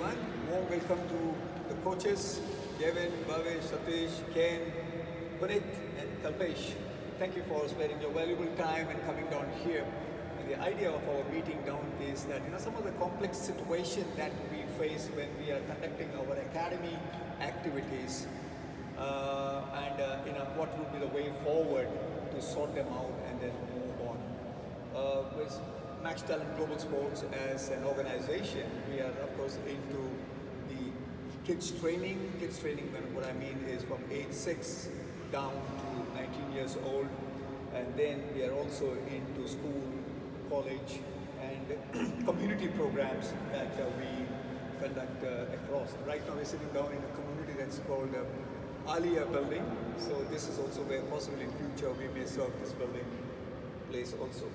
everyone. Warm welcome to the coaches, Devin, Bhavesh, Satish, Ken, Punit, and Kalpesh. Thank you for sparing your valuable time and coming down here. And the idea of our meeting down is that some of the complex situations that we face when we are conducting our academy activities, what would be the way forward to sort them out and then move on. With Max Talent Global Sports as an organization, we are of course into the kids training. Kids training, what I mean is from age 6 down to 19 years old, and then we are also into school, college, and community programs that we conduct across. Right now we're sitting down in a community that's called Alia building, so this is also where possibly in future we may serve this building place also.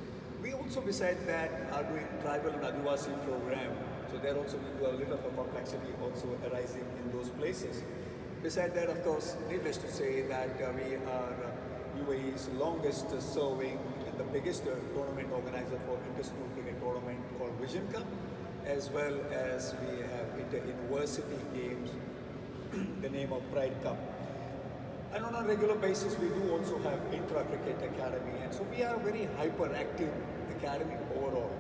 We also beside that are doing tribal and Adivasi program, so there also we do a little of a complexity also arising in those places. Beside that, of course, needless to say that we are UAE's longest serving and the biggest tournament organizer for inter-school cricket tournament called Vision Cup, as well as we have inter-university games, the name of Pride Cup. And on a regular basis, we do also have intra-cricket academy, and so we are a very hyperactive academy overall.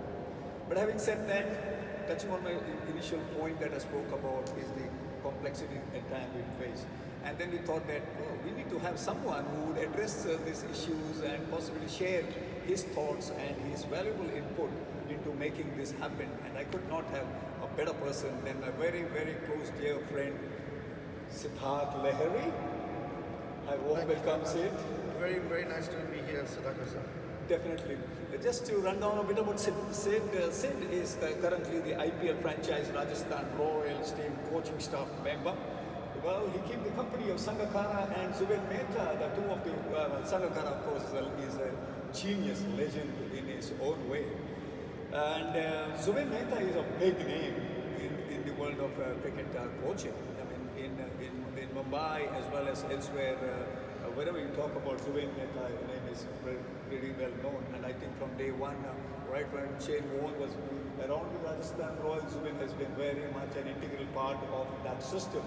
But having said that, touching on my initial point that I spoke about is the complexity at times we face. And then we thought that we need to have someone who would address these issues and possibly share his thoughts and his valuable input into making this happen. And I could not have a better person than my very, very close dear friend, Siddharth Lahiri. I warm welcome, Sid. Very, very nice to be here, Sudhakar sir. Definitely. Just to run down a bit about Sid. Sid is currently the IPL franchise Rajasthan Royals team coaching staff member. Well, he kept the company of Sudhakar and Zubin Mehta, the two of the, Sudhakar of course is a genius legend in his own way. And Zubin Mehta is a big name in the world of cricket coaching. I mean, in Mumbai as well as elsewhere, wherever you talk about Zubin Mehta, his name is pretty well known. And I think from day one, right when Shane Warne was around the Rajasthan Royals, Zubin has been very much an integral part of that system.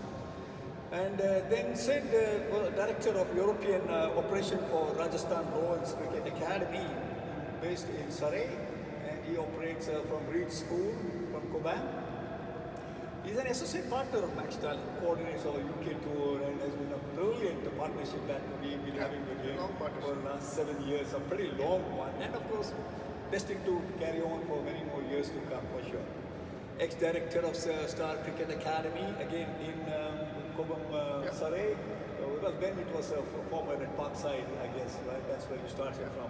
And then Sid, director of European operation for Rajasthan Royals Cricket Academy, based in Surrey, and he operates from Reed School from Koban. He's an associate partner of Max Talent, coordinates our UK tour, and has been a brilliant partnership that we've been having with him for the last 7 years, a pretty long one, and of course, destined to carry on for many more years to come for sure. Ex-director of Star Cricket Academy, again in Cobham, Surrey. Well, then it was former at Parkside, I guess, right? That's where you started from.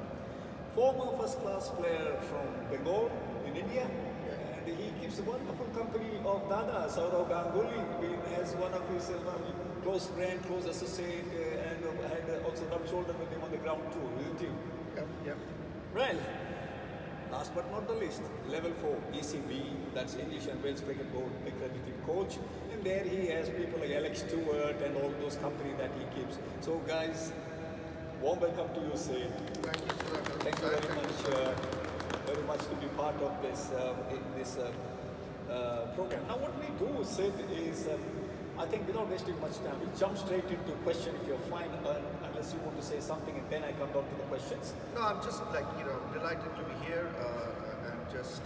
Former first-class player from Bengal in India. He keeps a wonderful company of Dada, Saurav Ganguly, being as one of his close friend, close associate, and had also rubbed shoulder with him on the ground too, isn't he? Yep. Well, last but not the least, level 4 ECB, that's English and Wales Cricket Board accredited coach, and there he has people like Alex Stewart and all those companies that he keeps. So guys, warm welcome to you, Sid. Thank you, Sudhakar. Thank you very much to be part of this program. Now what we do, Sid, is I think without wasting much time, we'll jump straight into question if you're fine, unless you want to say something and then I come down to the questions. No, I'm just delighted to be here and just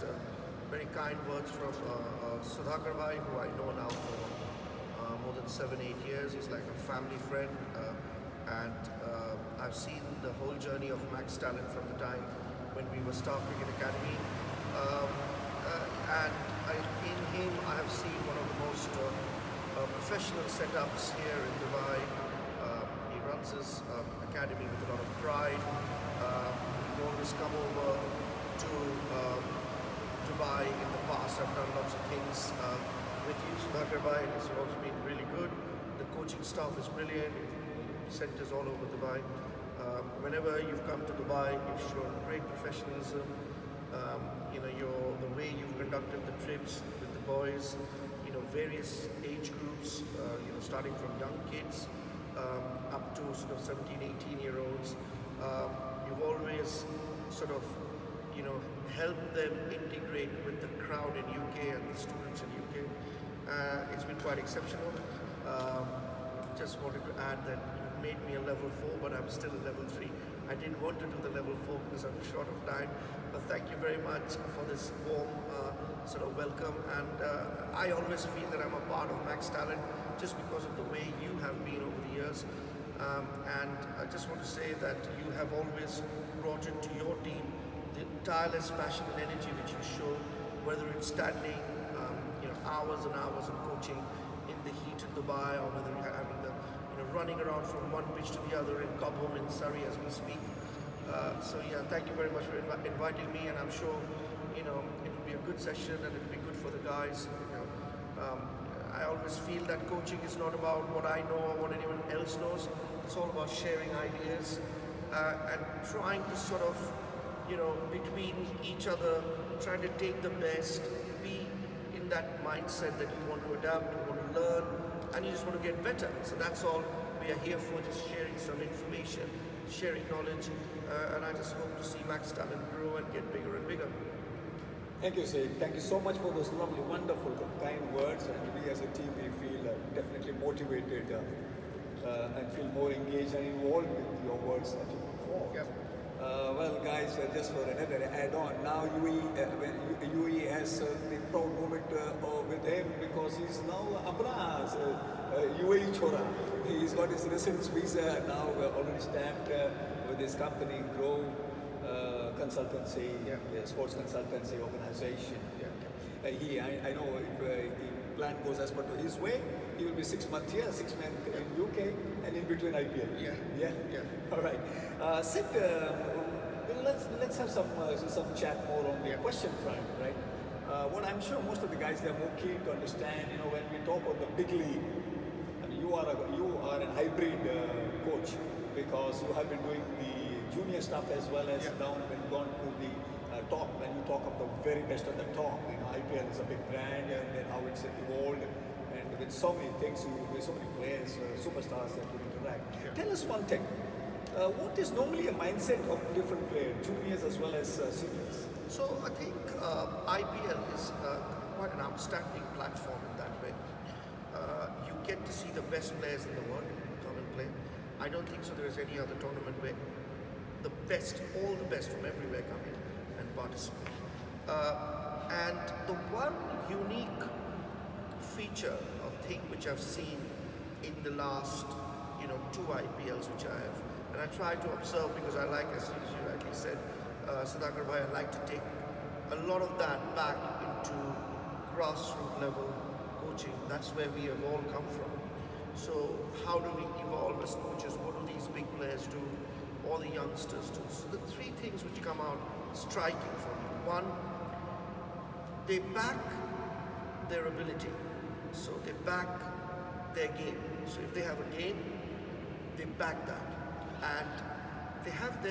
very kind words from Sudhakar bhai, who I know now for more than 7-8 years. He's like a family friend, and I've seen the whole journey of Max Talent from the time when we were Star Cricket Academy, and in him I have seen one of the most professional setups here in Dubai. He runs his academy with a lot of pride. He's always come over to Dubai in the past. I've done lots of things with you, Sudhakar bhai, and it's also been really good. The coaching staff is brilliant, centers all over Dubai. Whenever you've come to Dubai, you've shown great professionalism. The way you've conducted the trips with the boys, various age groups, starting from young kids up to sort of 17, 18-year-olds. You've always sort of, helped them integrate with the crowd in UK and the students in UK. It's been quite exceptional. Um, just wanted to add that you've made me a level 4, but I'm still a level 3. I didn't want to do the level 4 because I'm short of time, but thank you very much for this warm sort of welcome. And I always feel that I'm a part of Max Talent just because of the way you have been over the years. And I just want to say that you have always brought into your team the tireless passion and energy which you show, whether it's standing hours and hours of coaching in the heat in Dubai, or whether you're having the running around from one pitch to the other in Cobham in Surrey as we speak. So yeah, thank you very much for inviting me, and I'm sure it will be a good session and it will be good for the guys. I always feel that coaching is not about what I know or what anyone else knows. It's all about sharing ideas and trying to sort of between each other, trying to take the best, be in that mindset that you want to adapt, you want to learn, and you just want to get better. So that's all we are here for, just sharing some information, sharing knowledge, and I just hope to see Max Talent grow and get bigger and bigger. Thank you, Sid. Thank you so much for those lovely, wonderful, kind words. And we as a team, we feel definitely motivated and feel more engaged and involved with your words that you put forward. Yep. Well, guys, just for another add-on, now UAE has the proud moment with him because he's now Apna's UAE Chora. He's got his residence visa now already stamped with his company, Grow Consultancy, sports consultancy organization. I know if plan goes as per to his way, he will be 6 months here, 6 months in UK, and in between IPL. Yeah. All right. Sid, let's have some chat more on the question front, right? What I'm sure most of the guys, they're more keen to understand. When we talk about the big league, I mean, you are a hybrid coach because you have been doing the junior stuff as well as down when gone to the top. When you talk of the very best of the top, IPL is a big brand, and then how it's evolved, and with so many things, with so many players, superstars that you interact. Tell us one thing. What is normally a mindset of different players, juniors as well as seniors? So I think IPL is quite an outstanding platform in that way. You get to see the best players in the world come and play. I don't think so there is any other tournament where the best, all the best from everywhere come in and participate. And the one unique feature or thing which I've seen in the last, 2 IPLs which I have, and I try to observe because I like, as you rightly said, Sudhakar bhai, I like to take a lot of that back into grassroots level coaching. That's where we have all come from. So how do we evolve as coaches? What do these big players do? All the youngsters do? So the 3 things which come out striking for me. One, they back their ability. So they back their game. So if they have a game, they back that. And they have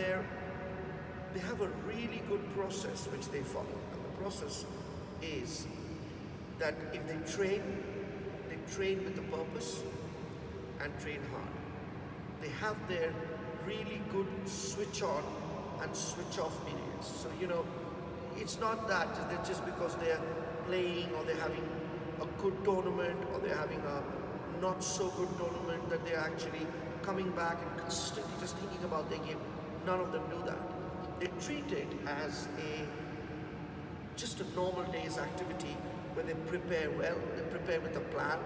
a really good process which they follow. And the process is that if they train with a purpose and train hard. They have their really good switch on and switch off periods. So, it's not that just because they're playing or they're having a good tournament or they're having a not so good tournament that they're actually coming back and consistently just thinking about their game. None of them do that. They treat it as just a normal day's activity where they prepare well, they prepare with a plan,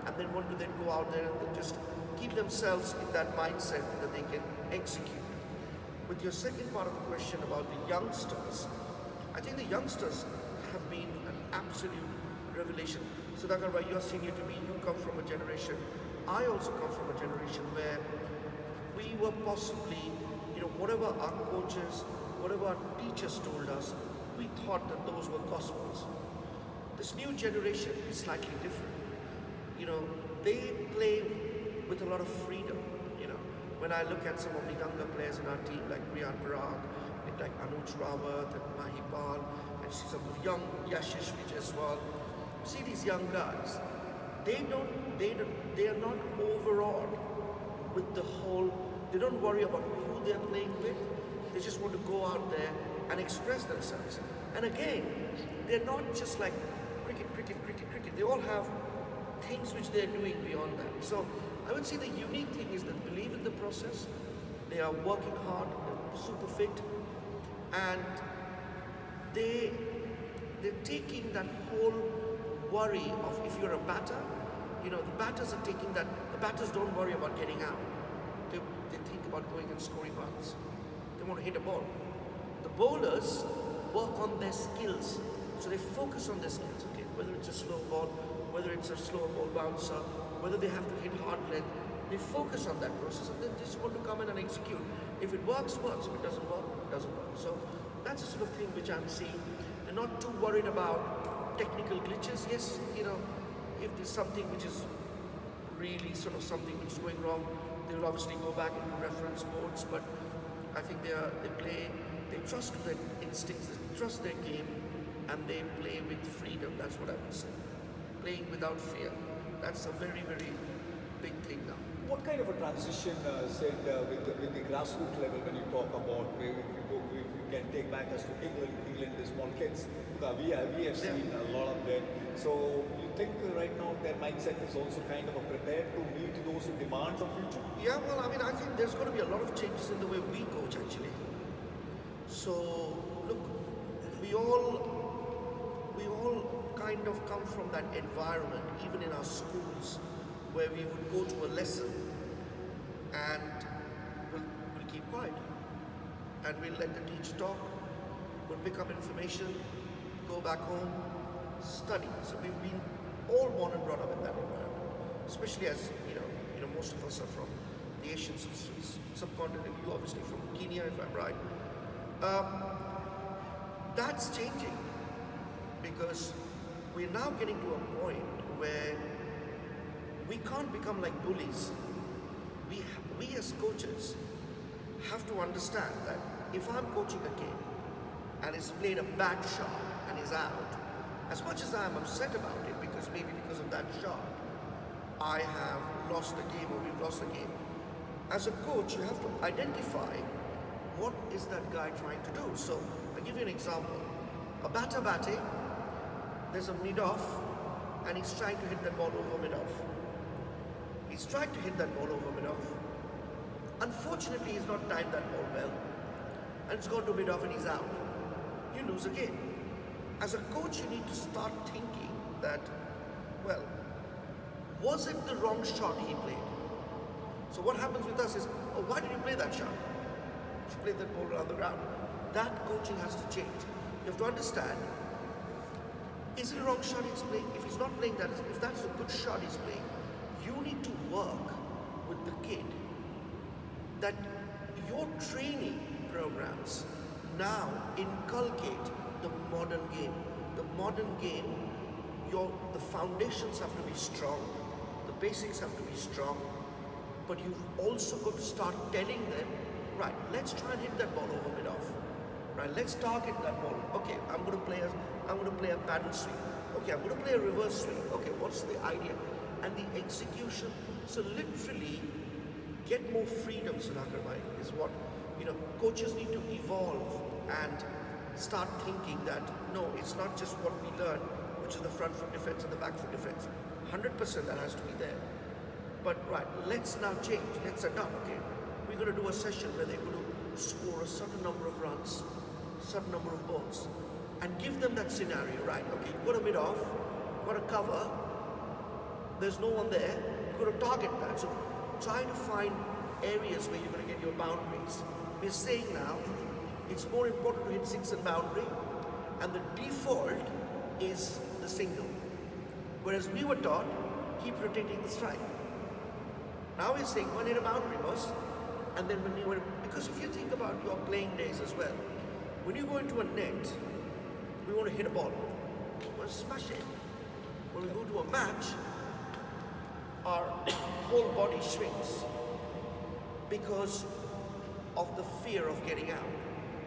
and then want to then go out there and then just keep themselves in that mindset that they can execute. With your second part of the question about the youngsters, I think the youngsters have been an absolute revelation. Sudhakar, you're senior to me, you come from a generation, I also come from a generation where we were possibly, whatever our coaches, whatever our teachers told us, we thought that those were gospels. This new generation is slightly different. They play with a lot of freedom. When I look at some of the younger players in our team, like Riyan Parag, like Anuj Rawat and Mahipal, and see some of young Yashish Vijayaswal. See these young guys. They are not overawed with the whole. They don't worry about who they're playing with. They just want to go out there and express themselves. And again, they're not just like cricket. They all have things which they're doing beyond that. So I would say the unique thing is that they believe in the process, they are working hard, they're super fit, and they're taking that whole worry of if you're a batter, the batters are taking that, the batters don't worry about getting out. They think about going and scoring runs. They want to hit a ball. The bowlers work on their skills. So they focus on their skills, okay? Whether it's a slow ball, whether it's a slow ball bouncer, whether they have to hit hard length, they focus on that process and then just want to come in and execute. If it works, works. If it doesn't work, it doesn't work. So that's the sort of thing which I'm seeing. They're not too worried about technical glitches. Yes, if there's something which is really sort of something which is going wrong, they will obviously go back into reference modes, but I think they trust their instincts, they trust their game, and they play with freedom. That's what I would say. Playing without fear. That's a very, very big thing now. What kind of a transition, with the grassroots level when you talk about, if you can take back us to England, the small kids, we have seen a lot of them. So you think right now their mindset is also kind of prepared to meet those demands of future? Yeah, well, I think there's going to be a lot of changes in the way we coach actually. So look, we all kind of come from that environment, even in our schools, where we would go to a lesson and we'll keep quiet and we'll let the teacher talk, we'll pick up information, go back home, study. So we've been all born and brought up in that environment, especially as most of us are from the Asian subcontinent, you obviously from Kenya if I'm right. That's changing because we're now getting to a point where we can't become like bullies. We as coaches have to understand that if I'm coaching a kid and he's played a bad shot and he's out, as much as I'm upset about it because of that shot, I have lost the game or we've lost the game. As a coach, you have to identify what is that guy trying to do. So I'll give you an example. A batter batting, there's a mid-off and he's trying to hit that ball over mid-off. He's trying to hit that ball over mid-off. Unfortunately, he's not timed that ball well and it's gone to mid-off and he's out. You lose a game. As a coach, you need to start thinking that, well, was it the wrong shot he played? So what happens with us is, oh, why did you play that shot? You played that ball around the ground. That coaching has to change. You have to understand, is it a wrong shot he's playing? If he's not playing that, if that's a good shot he's playing, you need to work with the kid that your training programs now inculcate the modern game. The modern game, the foundations have to be strong, the basics have to be strong, but you've also got to start telling them, right, let's try and hit that ball over mid-off. Right, let's target that ball. Okay, I'm going to play a paddle swing. Okay, I'm going to play a reverse swing. Okay, what's the idea? And the execution. So literally, get more freedom, Sudhakar, is what, coaches need to evolve and start thinking that, no, it's not just what we learn, which is the front foot defense and the back foot defense. 100% that has to be there. But right, let's now change. Let's adapt, okay? We're going to do a session where they're going to score a certain number of runs, certain number of balls, and give them that scenario, right? Okay, you've got a mid-off, you've got a cover, there's no one there, you've got to target that. So try to find areas where you're going to get your boundaries. We're saying now, it's more important to hit six and boundary, and the default is the single. Whereas we were taught, keep rotating the strike. Now we're saying, one hit a boundary, boss. And then because if you think about your playing days as well, when you go into a net, we want to hit a ball. We want to smash it. When we go to a match, our whole body shrinks because of the fear of getting out.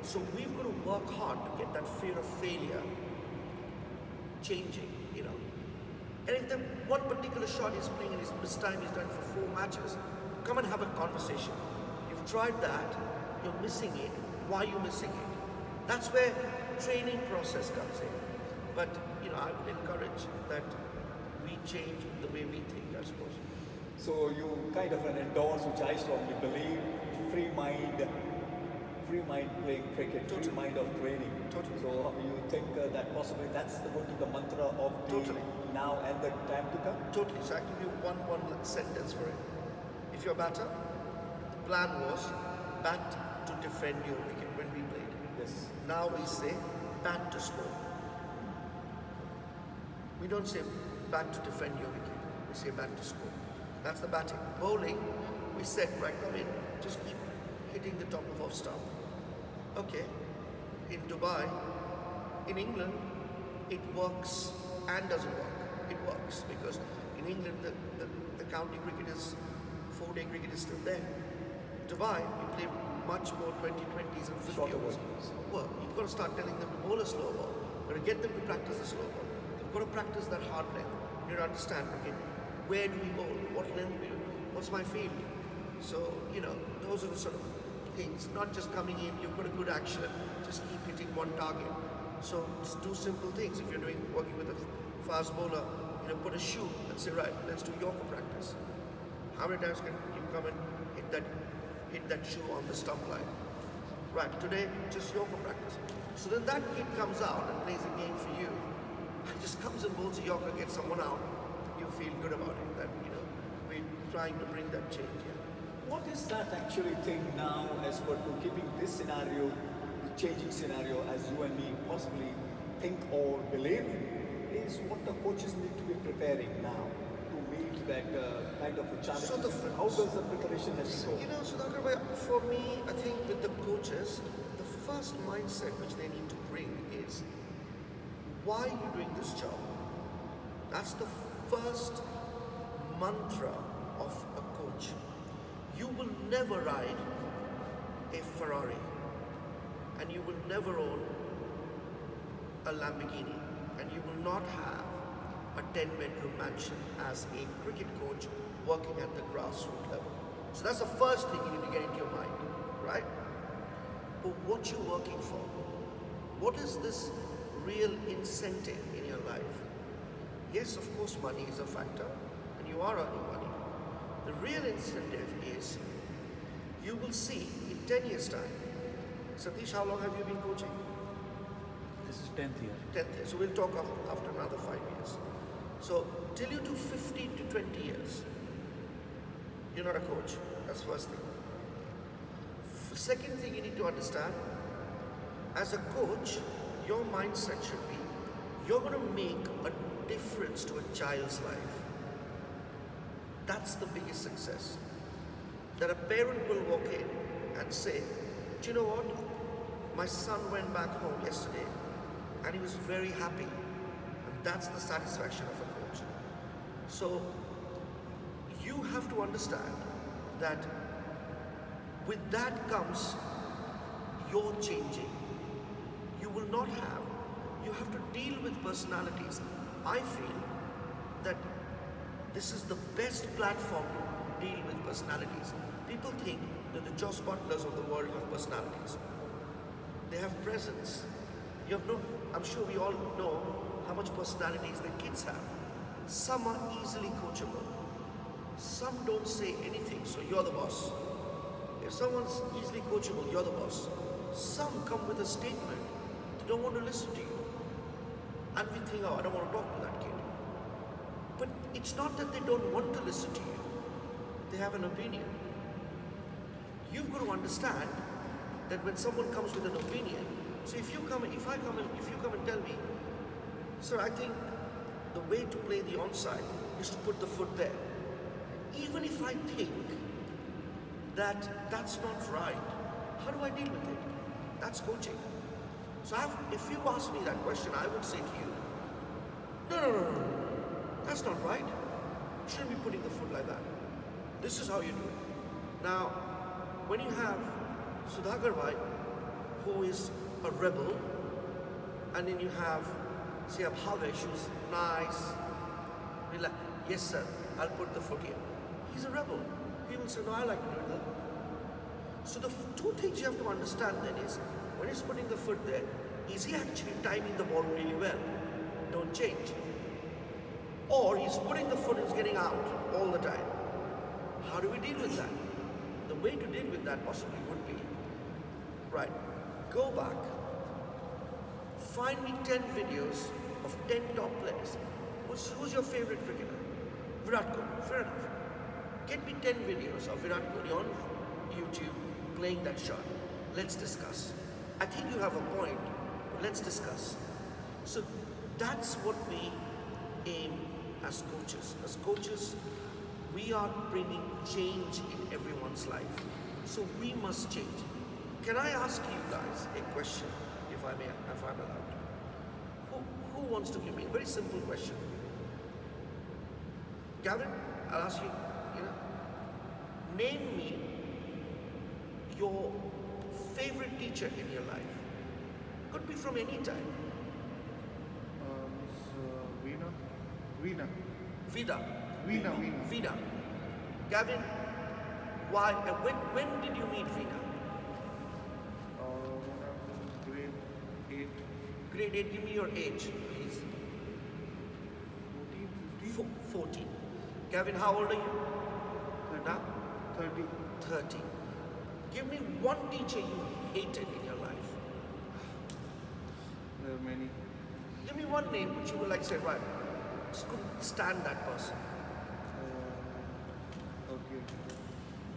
So we've got to work hard to get that fear of failure changing, And if the one particular shot he's playing and this time he's done for 4 matches, come and have a conversation. You've tried that, you're missing it, why are you missing it? That's where training process comes in. But, I would encourage that we change the way we think, I suppose. So you kind of endorse, which I strongly believe, free mind, free mind playing cricket, free Totally. mind of training. Totally. So you think that possibly that's going to be the mantra of the Totally. now and the time to come? Totally. So I give you one sentence for it. If you're a batter, the plan was bat to defend your wicket when we played. Yes. Now we say bat to score. We don't say bat to defend your wicket. We say bat to score. That's the batting. Bowling, we said, right, come in, just keep hitting the top of off stump. Okay. In Dubai, in England, it works and doesn't work. It works because in England, the county cricket is, 4-day cricket is still there. Dubai, we play much more 2020s and 50 Shorter overs. overs. Well, you've got to start telling them to bowl a slow ball. You've got to get them to practice the slow ball. You've got to practice that hard length. You need to understand, okay, where do we bowl? What length do we do? What's my field? So, those are the sort of things. Not just coming in, you've got a good action, just keep hitting one target. So just do simple things. If you're working with a fast bowler, put a shoe and say, right, let's do Yorker practice. How many times can you come and hit that shoe on the stump line? Right, today, just Yorker practice. So then that kid comes out and plays a game for you. He just comes and bowls a Yorker, gets someone out. You feel good about it, that, we're trying to bring that change here. What is that actually thing now as per to keeping this scenario, the changing scenario as you and me possibly think or believe in, is what the coaches need to be preparing now to meet that kind of a challenge. So how does the preparation have to go? Sudhakar, for me, I think with the coaches, the first mindset which they need to bring is, why are you doing this job? That's the first mantra of a coach. You will never ride a Ferrari and you will never own a Lamborghini and you will not have a 10-bedroom mansion as a cricket coach working at the grassroots level. So that's the first thing you need to get into your mind, right? But what you're working for? What is this real incentive in your life? Yes, of course, money is a factor and you are earning money. The real incentive is, you will see in 10 years' time. Satish, how long have you been coaching? This is 10th year. 10th year. So we'll talk after another 5 years. So till you do 15 to 20 years, you're not a coach. That's first thing. Second thing you need to understand, as a coach, your mindset should be, you're going to make a difference to a child's life. That's the biggest success. That a parent will walk in and say, do you know what? My son went back home yesterday and he was very happy. And that's the satisfaction of a coach. So you have to understand that with that comes your changing. You will not have, you have to deal with personalities. I feel that this is the best platform to deal with personalities. People think that the Joss Butlers of the world have personalities. They have presence. You have I'm sure we all know how much personalities the kids have. Some are easily coachable. Some don't say anything, so you're the boss. If someone's easily coachable, you're the boss. Some come with a statement. They don't want to listen to you. And we think, oh, I don't want to talk to that kid. But it's not that they don't want to listen to you. They have an opinion. You've got to understand that when someone comes with an opinion, so if you come and tell me, sir, I think the way to play the onside is to put the foot there. Even if I think that that's not right, how do I deal with it? That's coaching. So if you ask me that question, I would say to you, no, that's not right. You shouldn't be putting the foot like that. This is how you do it. Now, when you have Sudhakar bhai, who is a rebel, and then you have, say, Bhavesh, who's nice, relax. Yes, sir, I'll put the foot here. He's a rebel. He will say, no, I like to do it there. So the two things you have to understand then is, when he's putting the foot there, is he actually timing the ball really well? Don't change. Or he's putting the foot and he's getting out all the time. How do we deal with that? The way to deal with that possibly would be, right, go back, find me 10 videos of 10 top players. Who's your favorite cricketer? Virat Kohli, fair enough. Get me 10 videos of Virat Kohli on YouTube playing that shot. Let's discuss. I think you have a point, but let's discuss. So that's what we aim as coaches. As coaches, we are bringing change in everyone's life. So we must change. Can I ask you guys a question, if I'm allowed? Who wants to give me a very simple question? Gavin, I'll ask you, name me your favorite teacher in your life. Could be from any time. Veena. Gavin, why? When did you meet Veena? When I was in grade 8. Grade 8, give me your age, please. 14, 15? 14. Gavin, how old are you? 30. Now? 30. 30. Give me one teacher you hated in your life. There are many. Give me one name which you would like say, right, just couldn't stand that person. Okay.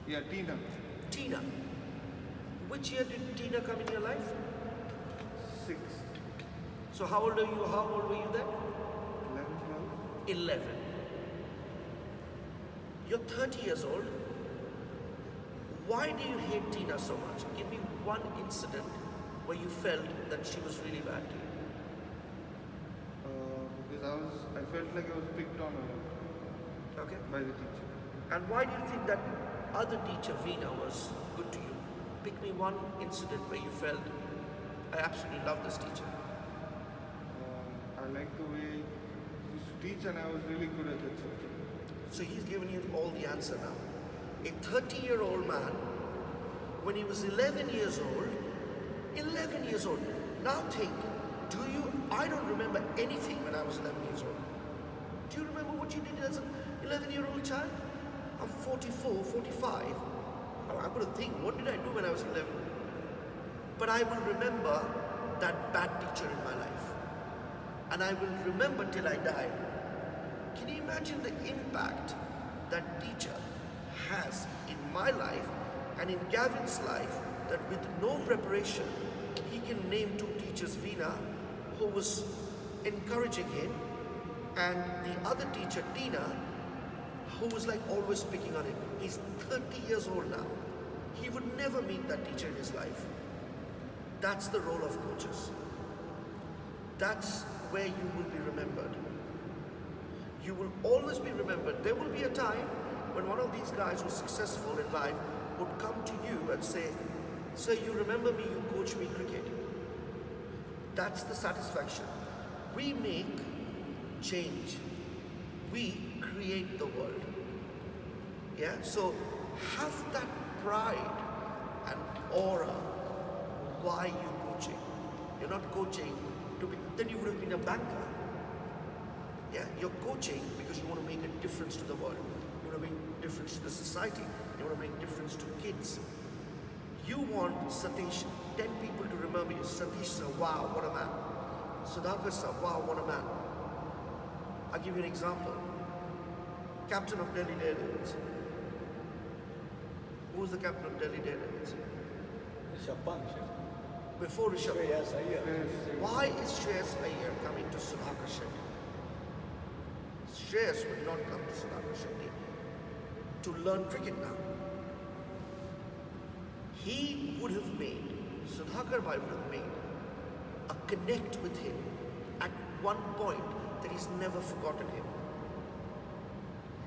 Yeah, Tina. Tina. Which year did Tina come in your life? 6, So how old are you? How old were you then? 11, 12. 11. You're 30 years old. Why do you hate Tina so much? Give me one incident where you felt that she was really bad to you. Because I felt like I was picked on a lot Okay? by the teacher. And why do you think that other teacher, Veena, was good to you? Pick me one incident where you felt, I absolutely love this teacher. I liked the way he used to teach, and I was really good at that subject. So he's given you all the answer now. A 30-year-old man, when he was 11 years old, now think, I don't remember anything when I was 11 years old. Do you remember what you did as an 11-year-old child? I'm 44, 45. I'm going to think, what did I do when I was 11? But I will remember that bad teacher in my life. And I will remember till I die. Can you imagine the impact that teacher has in my life and in Gavin's life, that with no preparation, he can name 2 teachers, Veena, who was encouraging him, and the other teacher, Tina, who was like always picking on him. He's 30 years old now. He would never meet that teacher in his life. That's the role of coaches. That's where you will be remembered. You will always be remembered. There will be a time when one of these guys who's successful in life would come to you and say, "Sir, you remember me, you coach me cricket." That's the satisfaction. We make change. We create the world. Yeah? So have that pride and aura. Why you coaching? You're not coaching to be, then you would have been a banker. Yeah, you're coaching because you want to make a difference to the world. You want to make a difference to the society. You want to make a difference to kids. You want Satish, 10 people to remember you. Satish sir, wow, what a man. Sudhakar sir, wow, what a man. I'll give you an example. Captain of Delhi Daredevils. Who's the captain of Delhi Daredevils? Rishabh Pant. Before Rishabh. Shreyas Iyer. Why is Shreyas Iyer coming to Sudhakar Shetty? Shreyas would not come to Sudhakar Shetty to learn cricket now. He would have made, Sudhakar Bhai would have made a connect with him at one point that he's never forgotten him.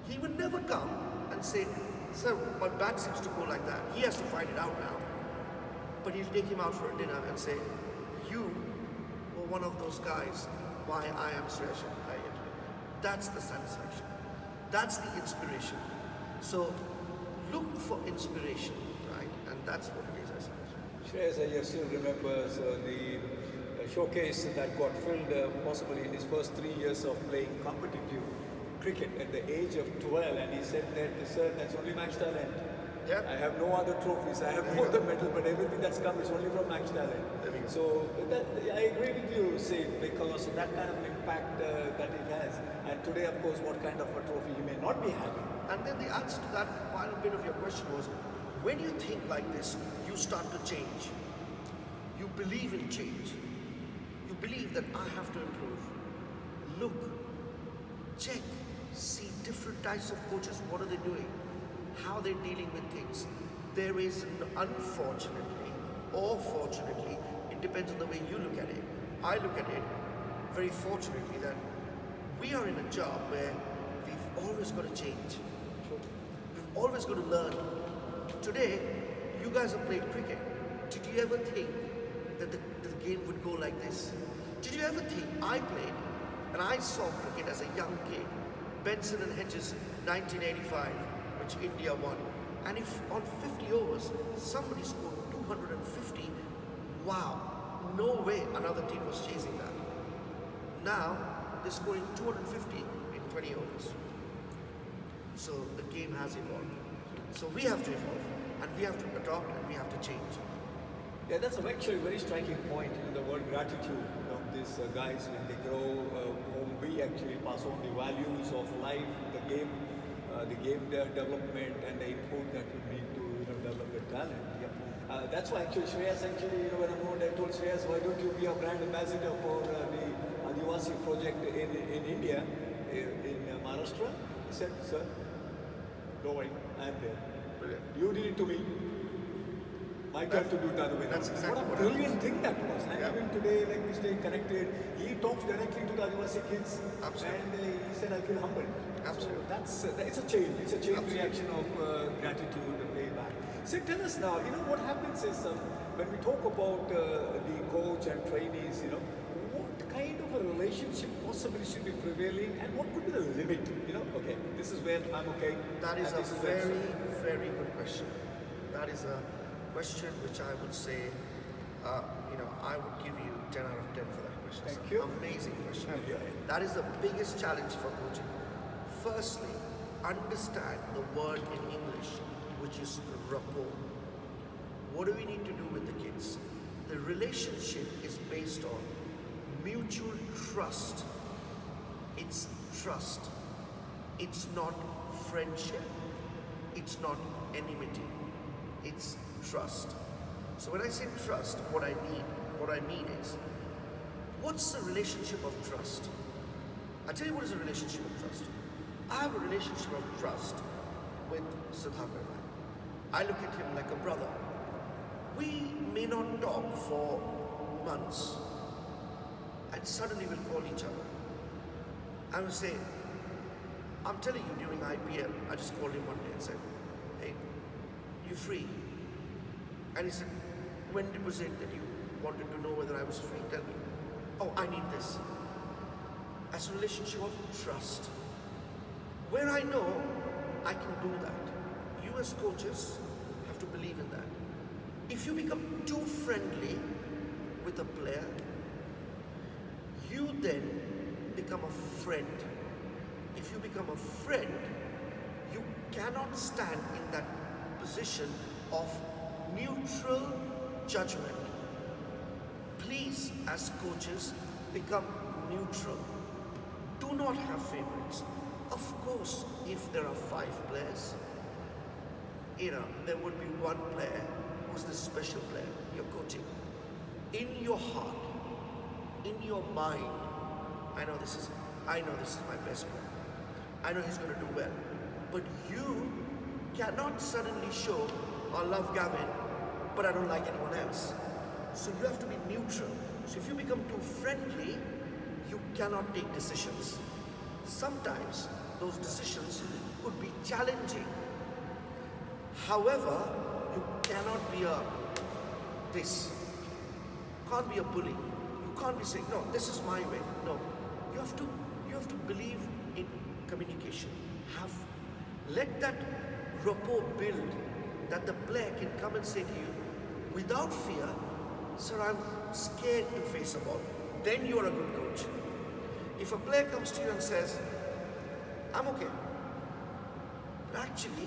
He would never come and say, "Sir, my bat seems to go like that." He has to find it out now. But he'll take him out for a dinner and say, "You were one of those guys why I am Shreyas Iyer today." That's the satisfaction. That's the inspiration. So look for inspiration, right? And that's what it is, I suppose. Shreyas Iyer still remembers the showcase that got filled possibly in his first 3 years of playing competitive cricket at the age of 12, and he said that, sir, that's only match talent. Yeah. I have no other trophies. I have no other medal, but everything that's come is only from match talent. So I agree with you, Sid, because that kind of impact that it has. And today, of course, what kind of a trophy he may not be having. And then the answer to that final bit of your question was, when you think like this, you start to change. You believe in change. You believe that I have to improve. Look, check, see different types of coaches. What are they doing? How they're dealing with things. There is, unfortunately or fortunately, it depends on the way you look at it. I look at it very fortunately that we are in a job where we've always got to change. We've always got to learn. Today, you guys have played cricket. Did you ever think that the game would go like this? Did you ever think I played and I saw cricket as a young kid? Benson and Hedges, 1985, which India won. And if on 50 overs, somebody scored 250, wow, no way another team was chasing that. Now, they're scoring 250 in 20 overs. So the game has evolved. So we have to evolve, and we have to adopt, and we have to change. Yeah, that's actually a very striking point. The word gratitude. These guys, when they grow, whom we actually pass on the values of life, the game development, and the input that we need to develop the talent. Yep. That's why actually Shreyas when I told Shreyas, why don't you be a brand ambassador for the Adivasi project in India, in Maharashtra? He said, sir, don't worry, I'm there. Brilliant. You did it to me. My turn to do it the other way. That's exactly what a what brilliant happens. thing that was. And Yeah. even today, like we stay connected, he talks directly to the Adivasi kids. Absolutely. And he said, I feel humbled. Absolutely. So it's a change. It's a chain Absolutely. reaction of gratitude and way back. So tell us now, what happens is when we talk about the coach and trainees, what kind of a relationship possibly should be prevailing and what could be the limit? Okay, this is where I'm okay. That is and a this where- very, very good question. That is a question which I would say, I would give you 10 out of 10 for that question. Thank It's you. an amazing question. Yeah. That is the biggest challenge for coaching. Firstly, understand the word in English, which is rapport. What do we need to do with the kids? The relationship is based on mutual trust. It's trust. It's not friendship. It's not enmity. It's trust. So when I say trust, what I mean is, what's the relationship of trust? I'll tell you what is a relationship of trust. I have a relationship of trust with Sudhakar. I look at him like a brother. We may not talk for months, and suddenly we'll call each other. I will say, I'm telling you, during IPL, I just called him one day and said, hey, you free? And he said, when was it that you wanted to know whether I was free? Tell me. Oh, I need this. As a relationship of trust. Where I know I can do that. You as coaches have to believe in that. If you become too friendly with a player, you then become a friend. If you become a friend, you cannot stand in that position of neutral judgment. Please, as coaches, become neutral. Do not have favorites. Of course, if there are 5 players, there would be one player who's the special player you're coaching. In your heart, in your mind, I know this is my best player. I know he's going to do well. But you cannot suddenly show, I love Gavin, but I don't like anyone else. So you have to be neutral. So if you become too friendly, you cannot take decisions. Sometimes those decisions could be challenging. However, you cannot be can't be a bully. You can't be saying, no, this is my way. No. You have to believe in communication. Let that rapport build, that the player can come and say to you, without fear, sir, I'm scared to face a ball. Then you're a good coach. If a player comes to you and says, I'm okay. But actually,